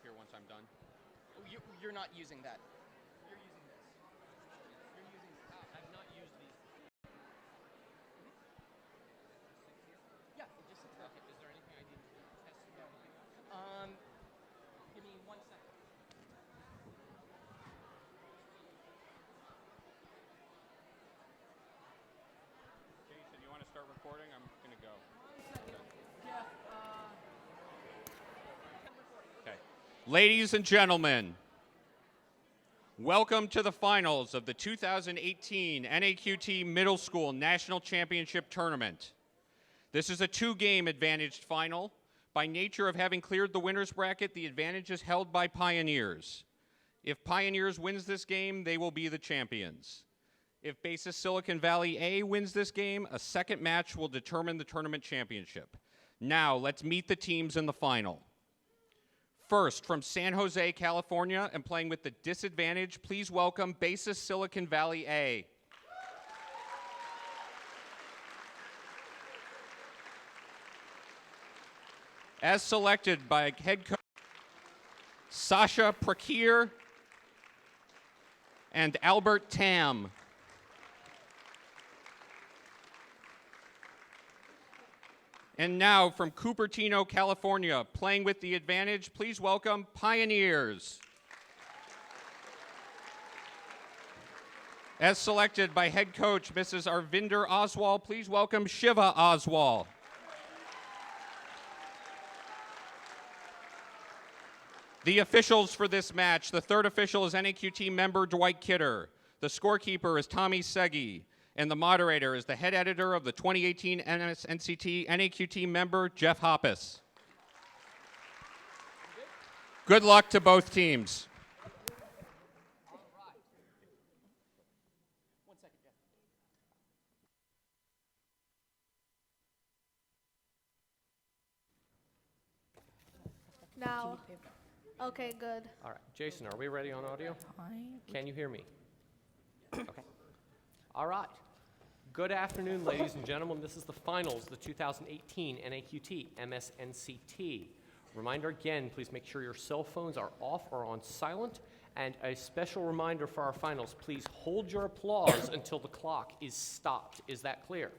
here once I'm done. You're not using that. You're using this. You're using this. I've not used these. Yeah, it just sits there. Okay, is there anything I need to test or anything else? Give me 1 second. Jason, you want to start recording? I'm going to go. 1 second. Jeff, Okay. Ladies and gentlemen, welcome to the finals of the 2018 NAQT Middle School National Championship Tournament. This is a two-game advantaged final. By nature of having cleared the winner's bracket, the advantage is held by Pioneers. If Pioneers wins this game, they will be the champions. If Basis Silicon Valley A wins this game, a second match will determine the tournament championship. Now, let's meet the teams in the final. First, from San Jose, California, and playing with the disadvantage, please welcome Basis Silicon Valley A. As selected by head coach Sasha Prakir and Albert Tam. And now from Cupertino, California, playing with the advantage, please welcome Pioneers. As selected by head coach Mrs. Arvinder Oswal, please welcome Shiva Oswal. The officials for this match, the third official is NAQT member Dwight Kidder. The scorekeeper is Tommy Segi. And the moderator is the head editor of the 2018 MSNCT NAQT member Jeff Hoppus. Good luck to both teams. all right. 1 second, Jeff. Now. Okay, good. All right, Jason, are we ready on audio? Can you hear me? Okay. All right. Good afternoon, ladies and gentlemen. This is the finals, the 2018 NAQT MSNCT. Reminder again, please make sure your cell phones are off or on silent. And a special reminder for our finals, please hold your applause until the clock is stopped. Is that clear?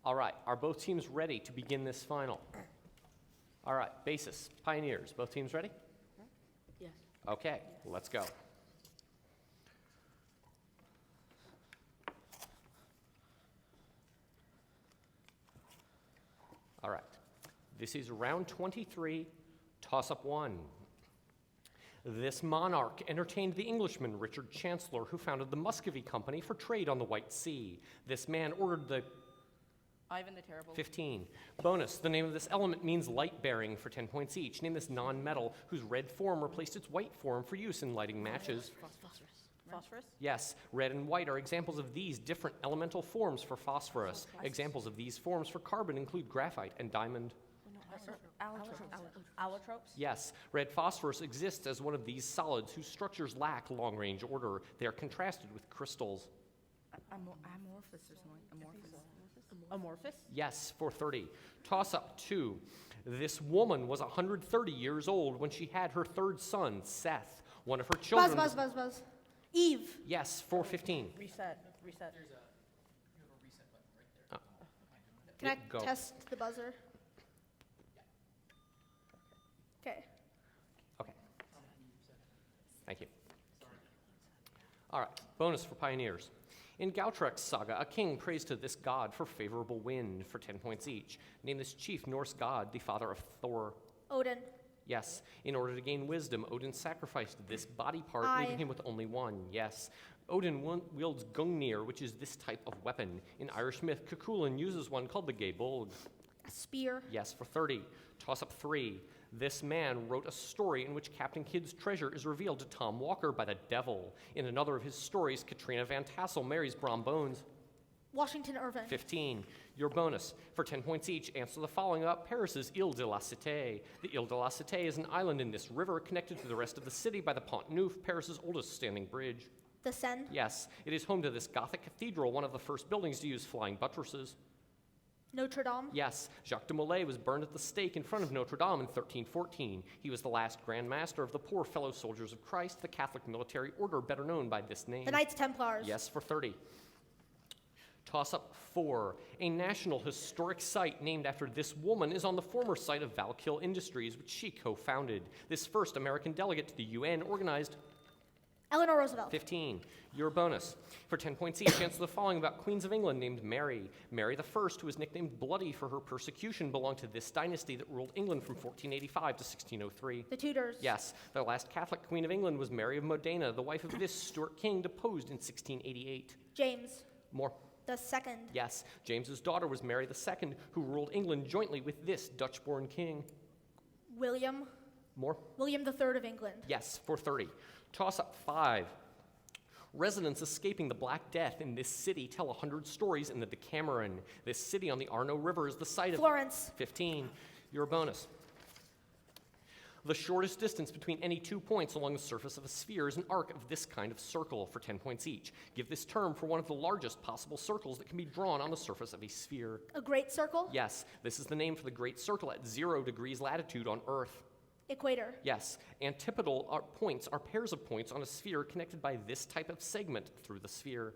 All right, are both teams ready to begin this final? All right, Basis, Pioneers, both teams ready? Yes. Okay, let's go. All right, this is round 23, toss-up 1. This monarch entertained the Englishman Richard Chancellor, who founded the Muscovy Company for trade on the White Sea. This man ordered the Ivan the Terrible. 15. Bonus, the name of this element means light-bearing for 10 points each. Name this non-metal whose red form replaced its white form for use in lighting matches. Phosphorus. Phosphorus? Yes, red and white are examples of these different elemental forms for phosphorus. Examples of these forms for carbon include graphite and diamond. Allotropes? Yes, red phosphorus exists as one of these solids whose structures lack long-range order. They are contrasted with crystals. Amorphous or something. Amorphous? Yes, 430. Toss-up 2. This woman was 130 years old when she had her third son, Seth. One of her children... Buzz. Eve. Yes, 415. Reset. You have a reset button right there. Can I Go. test the buzzer? Okay. Okay. Thank you. All right, bonus for Pioneers. In Gautrek's saga, a king prays to this god for favorable wind for 10 points each. Name this chief Norse god, the father of Thor. Odin. Yes. In order to gain wisdom, Odin sacrificed this body part, leaving him with only one. Yes. Odin wields Gungnir, which is this type of weapon. In Irish myth, Cuchulainn uses one called the Gaebolg. A spear. Yes, for 30. Toss-up 3. This man wrote a story in which Captain Kidd's treasure is revealed to Tom Walker by the devil. In another of his stories, Katrina Van Tassel marries Brom Bones. Washington Irving. 15. Your bonus. For 10 points each, answer the following up Paris's Ile de la Cité. The Ile de la Cité is an island in this river connected to the rest of the city by the Pont Neuf, Paris's oldest standing bridge. The Seine. Yes, it is home to this Gothic cathedral, one of the first buildings to use flying buttresses. Notre Dame. Yes, Jacques de Molay was burned at the stake in front of Notre Dame in 1314. He was the last Grand Master of the Poor Fellow Soldiers of Christ, the Catholic military order better known by this name. The Knights Templars. Yes, for 30. Toss-up 4. A national historic site named after this woman is on the former site of Valkill Industries, which she co-founded. This first American delegate to the UN organized Eleanor Roosevelt. 15. Your bonus. For 10 points each, answer the following about queens of England named Mary. Mary I, who was nicknamed Bloody for her persecution, belonged to this dynasty that ruled England from 1485 to 1603. The Tudors. Yes, the last Catholic queen of England was Mary of Modena, the wife of this Stuart king deposed in 1688. James More. the Second. Yes, James's daughter was Mary II, who ruled England jointly with this Dutch-born king. William More. III of England. Yes, for 30. Toss-up 5. Residents escaping the Black Death in this city tell 100 stories in the Decameron. This city on the Arno River is the site of Florence. 15. Your bonus. The shortest distance between any 2 points along the surface of a sphere is an arc of this kind of circle for 10 points each. Give this term for one of the largest possible circles that can be drawn on the surface of a sphere. A great circle. Yes, this is the name for the great circle at 0 degrees latitude on Earth. Equator. Yes, antipodal points are pairs of points on a sphere connected by this type of segment through the sphere.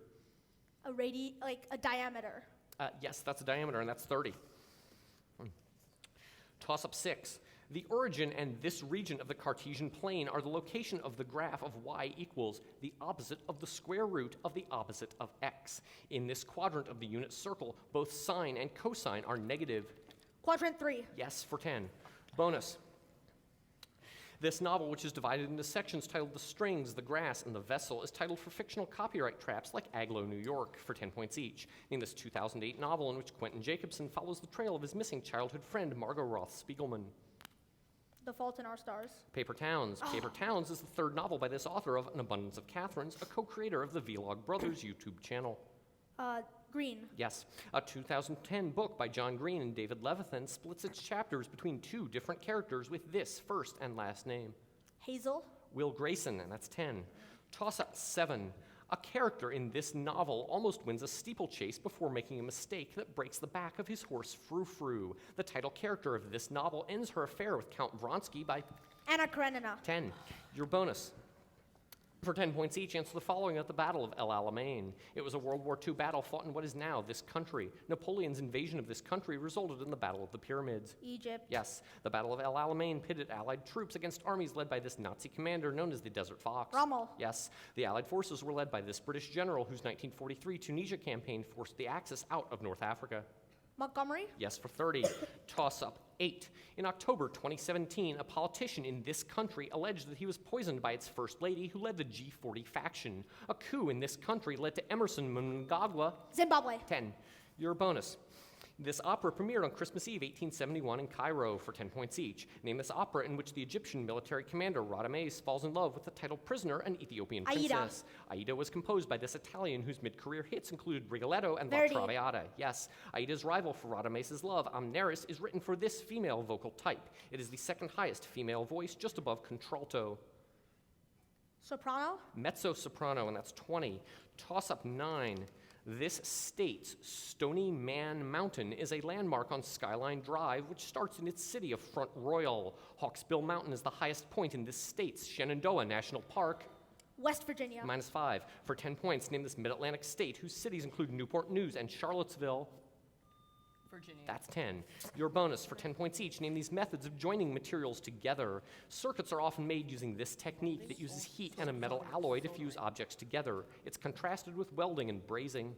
Like a diameter. Yes, that's a diameter, and that's 30. Toss-up 6. The origin and this region of the Cartesian plane are the location of the graph of y equals the opposite of the square root of the opposite of x. In this quadrant of the unit circle, both sine and cosine are negative. Quadrant 3. Yes, for 10. Bonus. This novel, which is divided into sections titled The Strings, The Grass, and The Vessel, is titled for fictional copyright traps like Agloe, New York, for 10 points each. In this 2008 novel in which Quentin Jacobson follows the trail of his missing childhood friend, Margot Roth Spiegelman. The Fault in Our Stars. Paper Towns. Paper Towns is the third novel by this author of An Abundance of Catherines, a co-creator of the Vlog Brothers YouTube channel. Green. Yes, a 2010 book by John Green and David Levithan splits its chapters between two different characters with this first and last name. Hazel. Will Grayson, and that's 10. Toss-up 7. A character in this novel almost wins a steeplechase before making a mistake that breaks the back of his horse Frou Frou. The title character of this novel ends her affair with Count Vronsky by Anna Karenina. 10. Your bonus. For 10 points each, answer the following at the Battle of El Alamein. It was a World War II battle fought in what is now this country. Napoleon's invasion of this country resulted in the Battle of the Pyramids. Egypt. Yes, the Battle of El Alamein pitted Allied troops against armies led by this Nazi commander known as the Desert Fox. Rommel. Yes, the Allied forces were led by this British general whose 1943 Tunisia campaign forced the Axis out of North Africa. Montgomery. Yes, for 30. Toss-up 8. In October 2017, a politician in this country alleged that he was poisoned by its first lady who led the G40 faction. A coup in this country led to Emerson Mnangagwa. Zimbabwe. 10. Your bonus. This opera premiered on Christmas Eve, 1871 in Cairo for 10 points each. Name this opera in which the Egyptian military commander Radames falls in love with the titled prisoner, an Ethiopian princess. Aida was composed by this Italian whose mid-career hits included Rigoletto and Verdi. La Traviata. Yes, Aida's rival for Radames's love, Amneris, is written for this female vocal type. It is the second highest female voice, just above contralto. Soprano. Mezzo-soprano, and that's 20. Toss-up 9. This state's Stony Man Mountain is a landmark on Skyline Drive, which starts in its city of Front Royal. Hawksbill Mountain is the highest point in this state's Shenandoah National Park. West Virginia. -5. For 10 points, name this mid-Atlantic state whose cities include Newport News and Charlottesville. Virginia. That's 10. Your bonus for 10 points each. Name these methods of joining materials together. Circuits are often made using this technique that uses heat and a metal alloy to fuse objects together. It's contrasted with welding and brazing.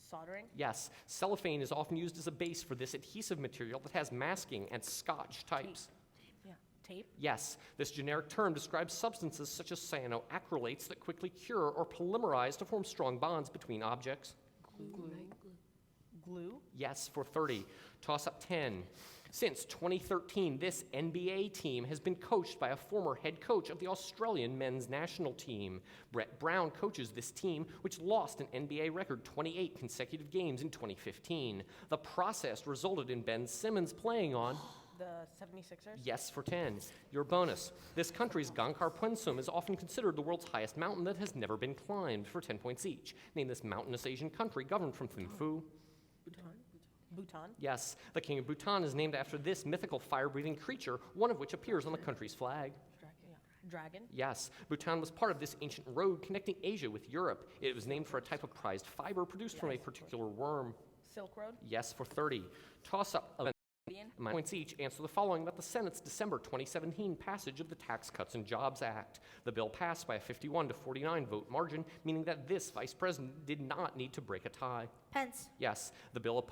Soldering. Yes, cellophane is often used as a base for this adhesive material that has masking and scotch types. Yeah. Tape. Yes, this generic term describes substances such as cyanoacrylates that quickly cure or polymerize to form strong bonds between objects. Glue. Yes, for 30. Toss up 10. Since 2013, this NBA team has been coached by a former head coach of the Australian men's national team. Brett Brown coaches this team, which lost an NBA record 28 consecutive games in 2015. The process resulted in Ben Simmons playing on The 76ers. Yes, for 10. Your bonus. This country's Gangkar Puensum is often considered the world's highest mountain that has never been climbed, for 10 points each. Name this mountainous Asian country governed from Thimphu. Bhutan. Yes, the king of Bhutan is named after this mythical fire-breathing creature, one of which appears on the country's flag. Dragon. Yes, Bhutan was part of this ancient road connecting Asia with Europe. It was named for a type of prized fiber produced from a particular worm. Silk Road. Yes, for 30. Toss up 11 points each. Answer the following about the Senate's December 2017 passage of the Tax Cuts and Jobs Act. The bill passed by a 51 to 49 vote margin, meaning that this vice president did not need to break a tie. Pence. Yes, the bill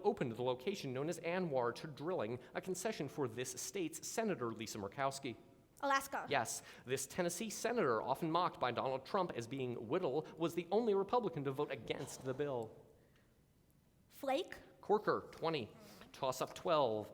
opened the location known as Anwar to drilling, a concession for this state's Senator Lisa Murkowski. Alaska. Yes, this Tennessee senator, often mocked by Donald Trump as being Whittle, was the only Republican to vote against the bill. Flake. Corker, 20. Toss up 12.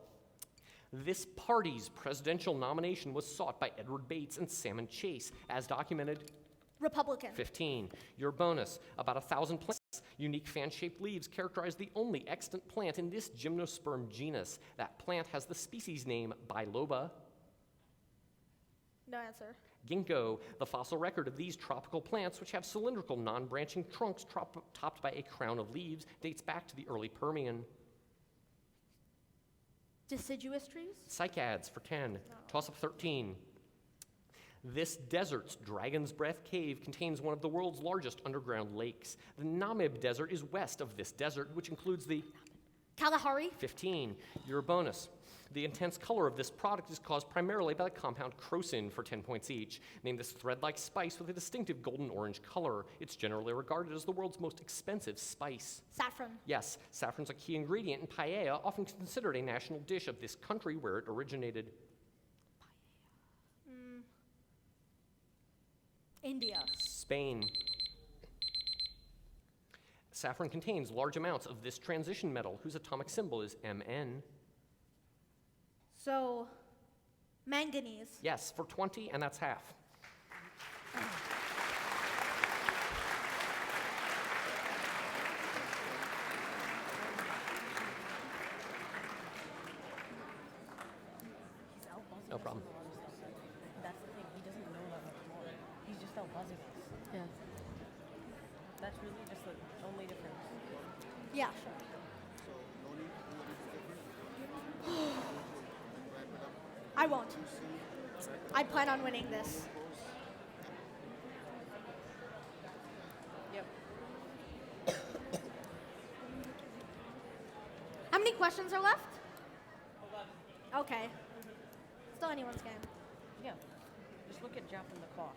This party's presidential nomination was sought by Edward Bates and Salmon Chase, as documented. Republican. 15. Your bonus, about 1,000 plants. Unique fan-shaped leaves characterize the only extant plant in this gymnosperm genus. That plant has the species name biloba. No answer. Ginkgo, the fossil record of these tropical plants, which have cylindrical, non-branching trunks topped by a crown of leaves, dates back to the early Permian. Deciduous trees. Cycads for 10. Toss up 13. This desert's Dragon's Breath Cave contains one of the world's largest underground lakes. The Namib Desert is west of this desert, which includes the Kalahari. 15. Your bonus. The intense color of this product is caused primarily by the compound crocin for 10 points each. Named this thread-like spice with a distinctive golden-orange color. It's generally regarded as the world's most expensive spice. Saffron. Yes, saffron's a key ingredient in paella, often considered a national dish of this country where it originated. India. Spain. Saffron contains large amounts of this transition metal, whose atomic symbol is Mn. So, manganese. Yes, for 20, and that's half. No problem. That's the thing. He doesn't know that much more. He's just out buzzing us. Yeah. That's really just the only difference. Yeah, sure. I won't. I plan on winning this. Yep. How many questions are left? Okay. Still anyone's game. Yeah. Just look at Jeff and the clock.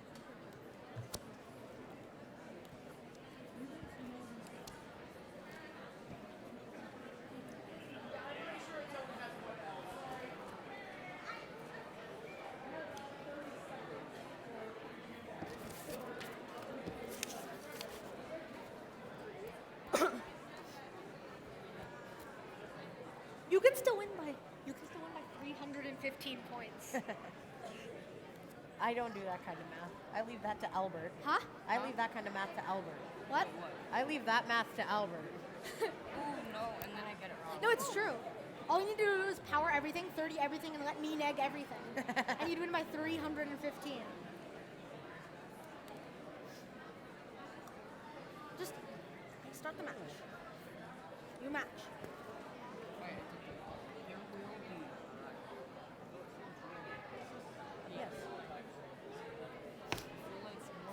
You can still win by 315 points. I don't do that kind of math. I leave that to Albert. Huh? I leave that kind of math to Albert. What? I leave that math to Albert. No, it's true. All you need to do is power everything, 30 everything, and let me neg everything. And you'd win by 315. Just start the match. You match. Yes.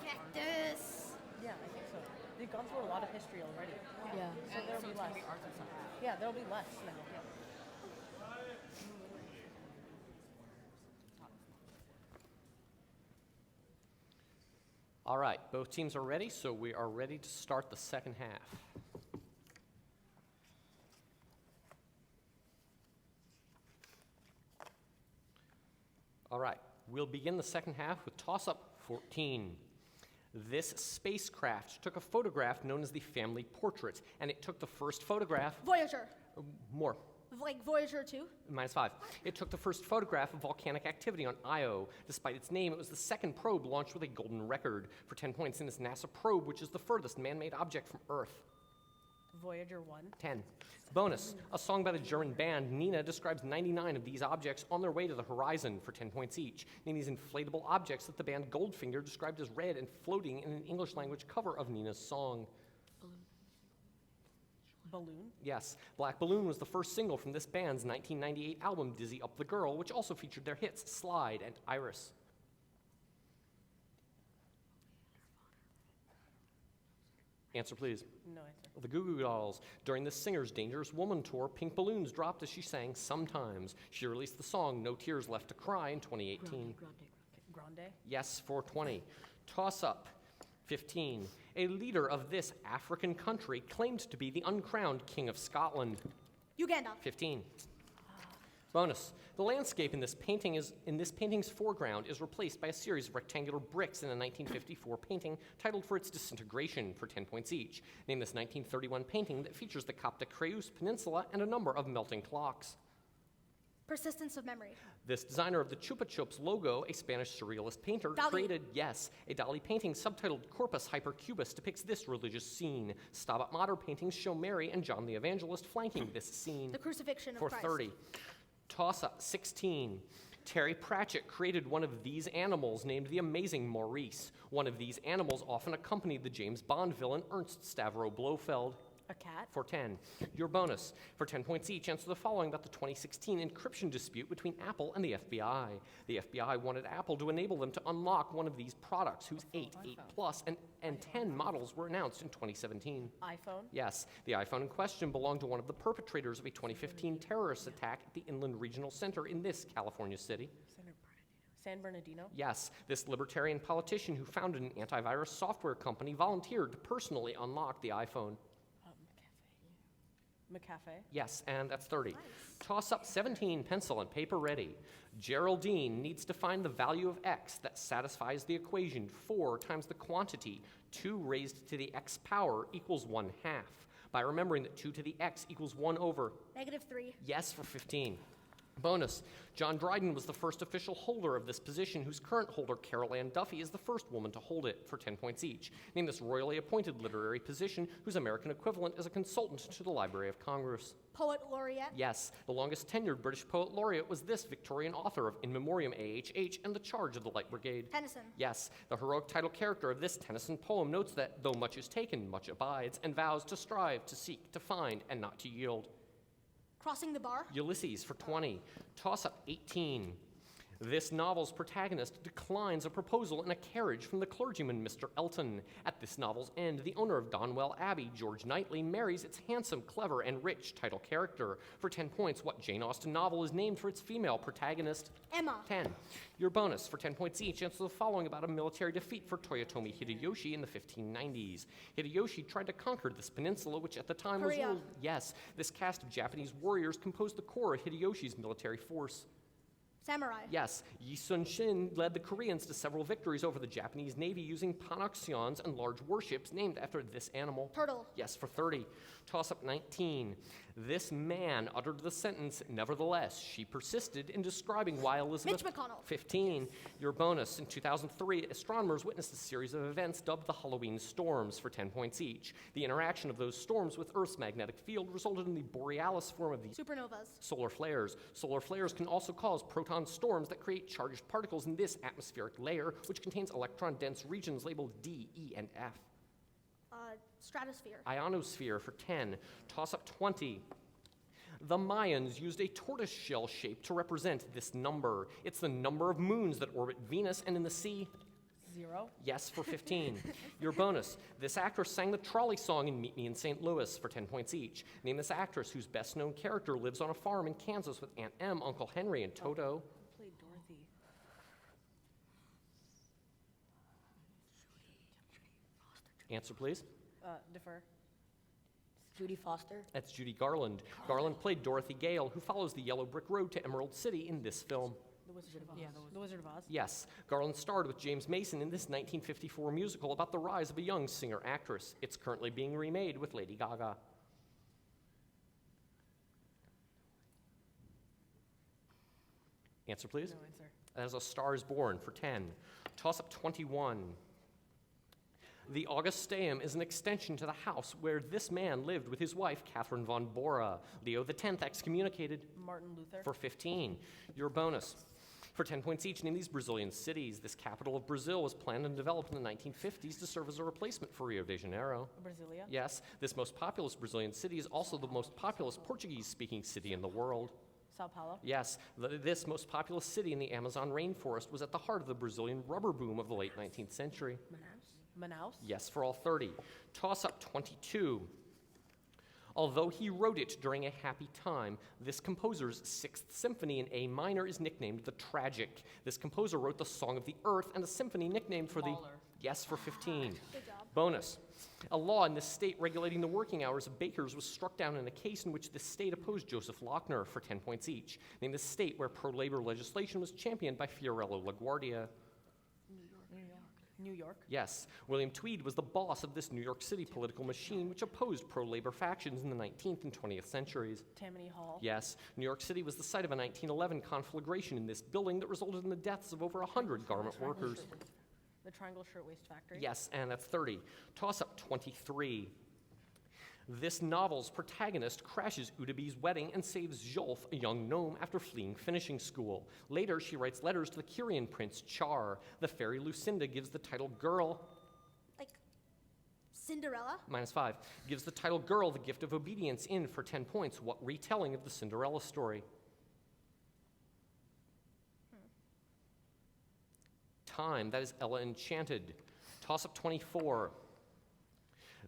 Cactus. Yeah, I think so. They've gone through a lot of history already. Yeah. So there'll be less. Yeah, there'll be less now. All right, both teams are ready, so we are ready to start the second half. All right, we'll begin the second half with toss-up 14. This spacecraft took a photograph known as the family portrait, and it took the first photograph. Voyager. More. Like Voyager 2. -5. It took the first photograph of volcanic activity on Io. Despite its name, it was the second probe launched with a golden record. For 10 points in this NASA probe, which is the furthest man-made object from Earth. Voyager 1. 10. Bonus. A song by the German band Nina describes 99 of these objects on their way to the horizon for 10 points each. Name these inflatable objects that the band Goldfinger described as red and floating in an English language cover of Nina's song. Balloon? Yes, Black Balloon was the first single from this band's 1998 album, Dizzy Up the Girl, which also featured their hits Slide and Iris. Answer, please. No answer. The Goo Goo Dolls. During the singer's Dangerous Woman tour, pink balloons dropped as she sang Sometimes. She released the song No Tears Left to Cry in 2018. Grande? Yes, 420. Toss up. 15. A leader of this African country claimed to be the uncrowned King of Scotland. Uganda. 15. Bonus. The landscape in this painting's foreground is replaced by a series of rectangular bricks in a 1954 painting titled for its disintegration for 10 points each. Name this 1931 painting that features the Cap de Creus Peninsula and a number of melting clocks. Persistence of memory. This designer of the Chupa Chups logo, a Spanish surrealist painter, Dali. created, yes, a Dali painting subtitled Corpus Hypercubus depicts this religious scene. Stabat Mater paintings show Mary and John the Evangelist flanking this scene. The crucifixion of For Christ. 30. Toss-up, 16. Terry Pratchett created one of these animals named the Amazing Maurice. One of these animals often accompanied the James Bond villain Ernst Stavro Blofeld. A cat? For 10. Your bonus. For 10 points each, answer the following about the 2016 encryption dispute between Apple and the FBI. The FBI wanted Apple to enable them to unlock one of these products whose 8, 8 Plus, and 10 models were announced in 2017. iPhone? Yes, the iPhone in question belonged to one of the perpetrators of a 2015 terrorist attack at the Inland Regional Center in this California city. San Bernardino? Yes, this libertarian politician who founded an antivirus software company volunteered to personally unlock the iPhone. McCafe? Yes, and that's 30. Toss up 17, pencil and paper ready. Geraldine needs to find the value of x that satisfies the equation 4 times the quantity 2 raised to the x power equals 1/2. By remembering that 2 to the x equals 1 over. -3. Yes, for 15. Bonus. John Dryden was the first official holder of this position, whose current holder, Carol Ann Duffy, is the first woman to hold it, for 10 points each. Name this royally appointed literary position, whose American equivalent is a consultant to the Library of Congress. Poet laureate. Yes, the longest tenured British poet laureate was this Victorian author of In Memoriam AHH and The Charge of the Light Brigade. Tennyson. Yes, the heroic title character of this Tennyson poem notes that, though much is taken, much abides, and vows to strive, to seek, to find, and not to yield. Crossing the bar. Ulysses for 20. Toss up 18. This novel's protagonist declines a proposal in a carriage from the clergyman Mr. Elton. At this novel's end, the owner of Donwell Abbey, George Knightley, marries its handsome, clever, and rich title character. For 10 points, what Jane Austen novel is named for its female protagonist? Emma. 10. Your bonus. For 10 points each, answer the following about a military defeat for Toyotomi Hideyoshi in the 1590s. Hideyoshi tried to conquer this peninsula, which at the time was Korea. ruled. Yes, this cast of Japanese warriors composed the core of Hideyoshi's military force. Samurai. Yes, Yi Sun-shin led the Koreans to several victories over the Japanese Navy using panoxions and large warships named after this animal. Turtle. Yes, for 30. Toss up 19. This man uttered the sentence, nevertheless. She persisted in describing why Elizabeth... Mitch McConnell. 15. Your bonus. In 2003, astronomers witnessed a series of events dubbed the Halloween storms for 10 points each. The interaction of those storms with Earth's magnetic field resulted in the borealis form of these Supernovas. solar flares. Solar flares can also cause proton storms that create charged particles in this atmospheric layer, which contains electron-dense regions labeled D, E, and F. Stratosphere. Ionosphere for 10. Toss up 20. The Mayans used a tortoiseshell shape to represent this number. It's the number of moons that orbit Venus, and in the sea, 0. yes, for 15. Your bonus. This actress sang the trolley song in Meet Me in St. Louis for 10 points each. Name this actress whose best-known character lives on a farm in Kansas with Aunt Em, Uncle Henry, and Toto. Who played Dorothy? Answer, please. Defer. Judy Foster. That's Judy Garland. Garland played Dorothy Gale, who follows the yellow brick road to Emerald City in this film. The Wizard of Oz. Yeah, The Wizard of Oz. Yes, Garland starred with James Mason in this 1954 musical about the rise of a young singer-actress. It's currently being remade with Lady Gaga. Answer, please. No answer. As A Star is Born for 10. Toss up 21. The Augusteum is an extension to the house where this man lived with his wife, Catherine von Bora. Leo X excommunicated Martin Luther. for 15. Your bonus. For 10 points each, name these Brazilian cities. This capital of Brazil was planned and developed in the 1950s to serve as a replacement for Rio de Janeiro. Brasilia. Yes, this most populous Brazilian city is also the most populous Portuguese-speaking city in the world. Sao Paulo. Yes, this most populous city in the Amazon rainforest was at the heart of the Brazilian rubber boom of the late 19th century. Manaus. Yes, for all 30. Toss up 22. Although he wrote it during a happy time, this composer's Sixth Symphony in A minor is nicknamed the Tragic. This composer wrote the Song of the Earth and a symphony nicknamed for the... Mahler. Yes, for 15. Good job. Bonus. A law in this state regulating the working hours of bakers was struck down in a case in which the state opposed Joseph Lochner for 10 points each. Name the state where pro-labor legislation was championed by Fiorello LaGuardia. New York. Yes, William Tweed was the boss of this New York City political machine which opposed pro-labor factions in the 19th and 20th centuries. Tammany Hall. Yes, New York City was the site of a 1911 conflagration in this building that resulted in the deaths of over 100 garment workers. The Triangle Shirtwaist Factory. Yes, and that's 30. Toss up 23. This novel's protagonist crashes Udabi's wedding and saves Jolf, a young gnome, after fleeing finishing school. Later, she writes letters to the Kyrian prince Char. The fairy Lucinda gives the title girl, Like Cinderella. -5, gives the title girl the gift of obedience in for 10 points. What retelling of the Cinderella story? Time, that is Ella Enchanted. Toss up 24.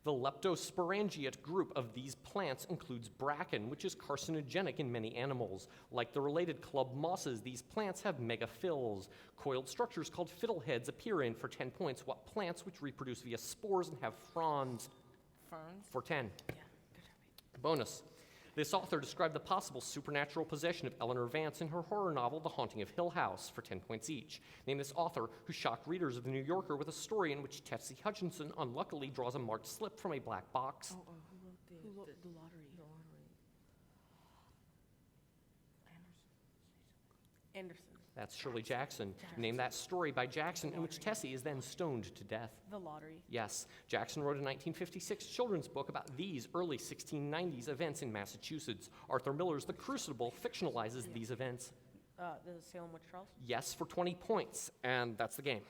The leptosporangiate group of these plants includes bracken, which is carcinogenic in many animals. Like the related club mosses, these plants have megaphylls. Coiled structures called fiddleheads appear in for 10 points. What plants which reproduce via spores and have fronds? Ferns. For 10. Yeah. Good job. Bonus. This author described the possible supernatural possession of Eleanor Vance in her horror novel, The Haunting of Hill House, for 10 points each. Name this author who shocked readers of The New Yorker with a story in which Tessie Hutchinson unluckily draws a marked slip from a black box. Who wrote the lottery? Anderson. That's Shirley Jackson. Name that story by Jackson in which Tessie is then stoned to death. The lottery. Yes, Jackson wrote a 1956 children's book about these early 1690s events in Massachusetts. Arthur Miller's The Crucible fictionalizes these events. The Salem Witch Trials. Yes, for 20 points, and that's the game.